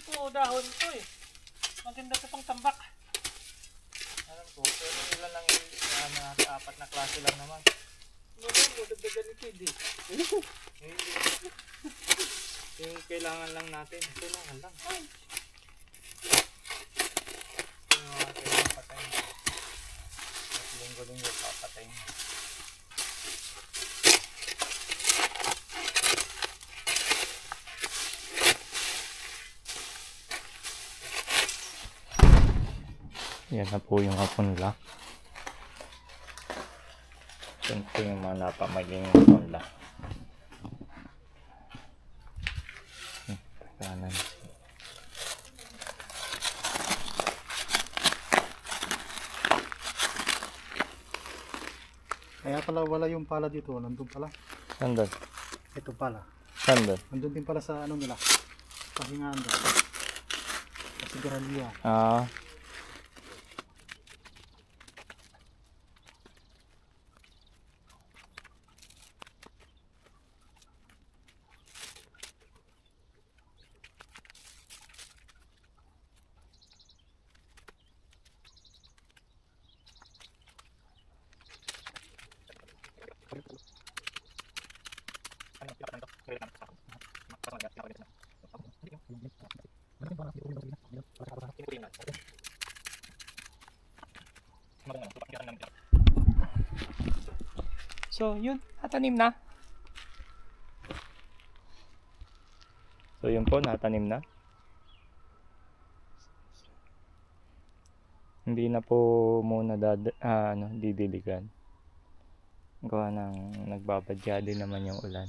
to dahon to eh. Maganda to pang tambak. Alam ko, pero ilan lang yung apat na klase lang naman. Dagdagan ni Kid eh. Yung kailangan lang natin. Kailangan lang. Yung mga kailangan patayin. Linggo-linggo papatayin. Yan na po yung apunla. Yan po yung mga napamaging apunla. Kanan. Kaya pala wala yung pala dito. Nandun pala. Sandal. Ito pala. Sandal. Nandun din pala sa ano nila. Pahingaan doon. Sa Sigaralia. Ah. So, yun. Natanim na. So, yun po. Natanim na. Hindi na po muna didiligan. Gawa ng nagbabadya din naman yung ulan.